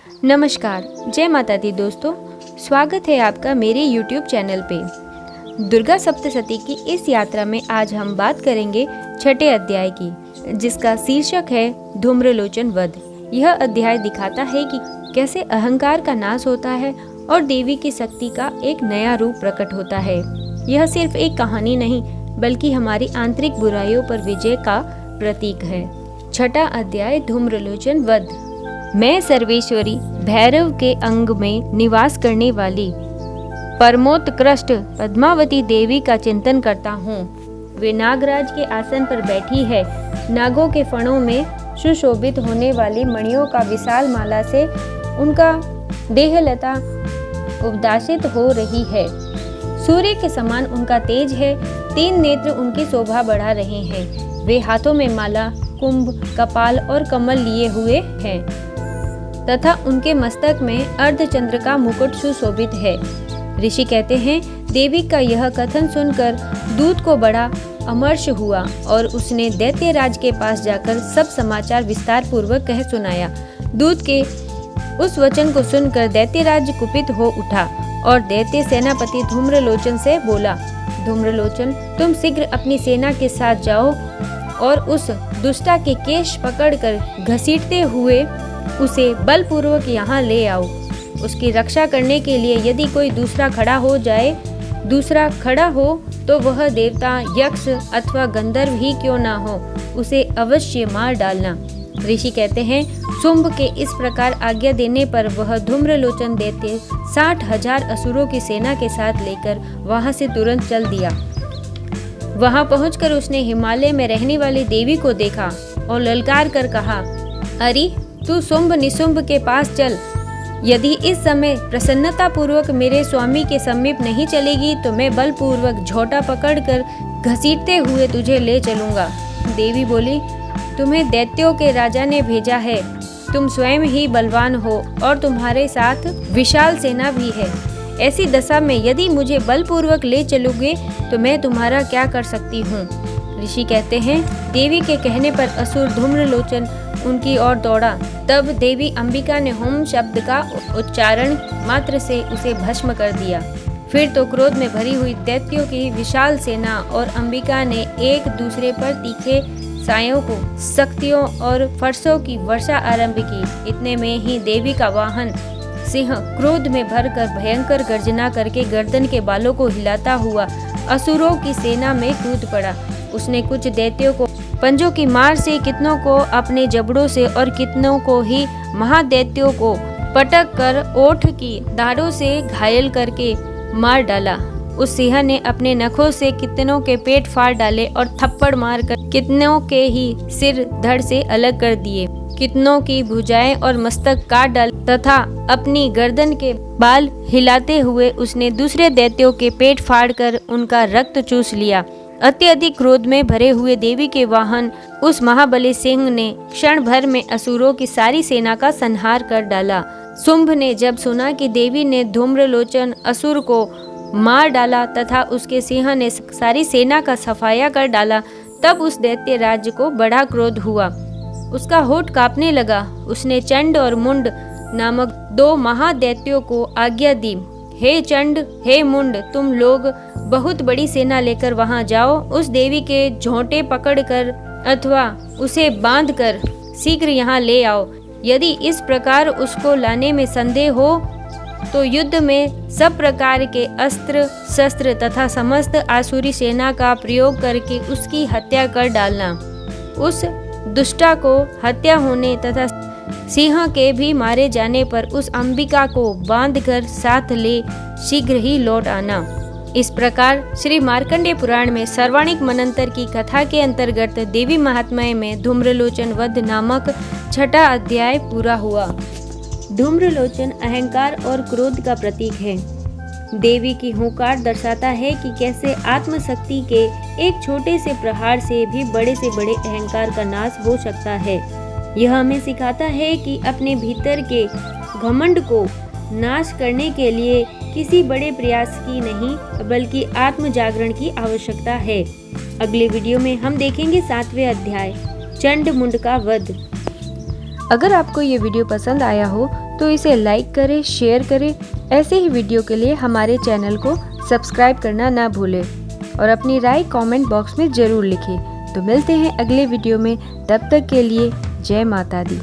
नमस्कार, जय माता दी दोस्तों। स्वागत है आपका मेरे YouTube चैनल पे। दुर्गा सप्तशती की इस यात्रा में आज हम बात करेंगे छठे अध्याय की, जिसका शीर्षक है धूम्रलोचन वध। यह अध्याय दिखाता है कि कैसे अहंकार का नाश होता है और देवी की शक्ति का एक नया रूप प्रकट होता है। यह सिर्फ एक कहानी नहीं, बल्कि हमारी आंतरिक बुराइयों पर विजय का प्रतीक है। छठा अध्याय धूम्रलोचन वध। मैं सर्वेश्वरी भैरव के अंग में निवास करने वाली परमोत्कृष्ट पद्मावती देवी का चिंतन करता हूँ। वे नागराज के आसन पर बैठी है। नागों के फणों में सुशोभित होने वाली मणियों का विशाल माला से उनका देहलता उद्भासित हो रही है। सूर्य के समान उनका तेज है। 3 नेत्र उनकी शोभा बढ़ा रहे हैं। वे हाथों में माला, कुंभ, कपाल और कमल लिए हुए हैं तथा उनके मस्तक में अर्धचंद्र का मुकुट सुशोभित है। ऋषि कहते हैं, देवी का यह कथन सुनकर दूत को बड़ा अमर्ष हुआ और उसने दैत्यराज के पास जाकर सब समाचार विस्तार पूर्वक कह सुनाया। दूत के उस वचन को सुनकर दैत्यराज कुपित हो उठा और दैत्य सेनापति धूम्रलोचन से बोला, धूम्रलोचन, तुम शीघ्र अपनी सेना के साथ जाओ और उस दुष्टा के केश पकड़कर घसीटते हुए उसे बलपूर्वक यहाँ ले आओ। उसकी रक्षा करने के लिए यदि कोई दूसरा खड़ा हो तो वह देवता, यक्ष अथवा गंधर्व ही क्यों ना हो, उसे अवश्य मार डालना। ऋषि कहते हैं, शुंभ के इस प्रकार आज्ञा देने पर वह धूम्रलोचन दैत्य 60,000 असुरों की सेना के साथ लेकर वहां से तुरंत चल दिया। वहां पहुंचकर उसने हिमालय में रहने वाली देवी को देखा और ललकार कर कहा, अरे तू शुंभ निशुंभ के पास चल। यदि इस समय प्रसन्नता पूर्वक मेरे स्वामी के समीप नहीं चलेगी तो मैं बलपूर्वक झोटा पकड़कर घसीटते हुए तुझे ले चलूंगा। देवी बोली, तुम्हें दैत्यों के राजा ने भेजा है। तुम स्वयं ही बलवान हो और तुम्हारे साथ विशाल सेना भी है। ऐसी दशा में यदि मुझे बलपूर्वक ले चलोगे तो मैं तुम्हारा क्या कर सकती हूँ। ऋषि कहते हैं, देवी के कहने पर असुर धूम्रलोचन उनकी ओर दौड़ा। तब देवी अंबिका ने होम शब्द का उच्चारण मात्र से उसे भस्म कर दिया। फिर तो क्रोध में भरी हुई दैत्यों की विशाल सेना और अंबिका ने एक दूसरे पर तीखे सायों को, शक्तियों और फरसों की वर्षा आरंभ की। इतने में ही देवी का वाहन सिंह क्रोध में भरकर भयंकर गर्जना करके गर्दन के बालों को हिलाता हुआ असुरों की सेना में कूद पड़ा। उसने कुछ दैत्यों को पंजों की मार से, कितनों को अपने जबड़ों से और कितनों को ही महादैत्यों को पटक कर ओठ की दाढ़ों से घायल करके मार डाला। उस सिंह ने अपने नखों से कितनों के पेट फाड़ डाले और थप्पड़ मारकर कितनों के ही सिर धड़ से अलग कर दिए। कितनों की भुजाएं और मस्तक काट डाले तथा अपनी गर्दन के बाल हिलाते हुए उसने दूसरे दैत्यों के पेट फाड़कर उनका रक्त चूस लिया। अत्यधिक क्रोध में भरे हुए देवी के वाहन उस महाबली सिंह ने क्षण भर में असुरों की सारी सेना का संहार कर डाला। शुंभ ने जब सुना कि देवी ने धूम्रलोचन असुर को मार डाला तथा उसके सिंह ने सारी सेना का सफाया कर डाला, तब उस दैत्य राज्य को बड़ा क्रोध हुआ। उसका होठ कांपने लगा। उसने चंड और मुंड नामक 2 महादैत्यों को आज्ञा दी, हे चंड, हे मुंड, तुम लोग बहुत बड़ी सेना लेकर वहां जाओ। उस देवी के झोंटे पकड़कर अथवा उसे बांधकर शीघ्र यहाँ ले आओ। यदि इस प्रकार उसको लाने में संदेह हो तो युद्ध में सब प्रकार के अस्त्र शस्त्र तथा समस्त आसुरी सेना का प्रयोग करके उसकी हत्या कर डालना। उस दुष्टा को हत्या होने तथा सिंह के भी मारे जाने पर उस अंबिका को बांधकर साथ ले शीघ्र ही लौट आना। इस प्रकार श्री मार्कंडेय पुराण में सर्वाणिक मनंतर की कथा के अंतर्गत देवी महात्म्य में धूम्रलोचन वध नामक छठा अध्याय पूरा हुआ। धूम्रलोचन अहंकार और क्रोध का प्रतीक है। देवी की हुंकार दर्शाता है कि कैसे आत्मशक्ति के एक छोटे से प्रहार से भी बड़े से बड़े अहंकार का नाश हो सकता है। यह हमें सिखाता है कि अपने भीतर के घमंड को नाश करने के लिए किसी बड़े प्रयास की नहीं बल्कि आत्म जागरण की आवश्यकता है। अगले वीडियो में हम देखेंगे 7वें अध्याय चंड मुंड का वध। अगर आपको ये वीडियो पसंद आया हो तो इसे लाइक करें, शेयर करें। ऐसे ही वीडियो के लिए हमारे चैनल को सब्सक्राइब करना ना भूलें और अपनी राय कमेंट बॉक्स में ज़रूर लिखें। तो मिलते हैं अगले वीडियो में, तब तक के लिए जय माता दी।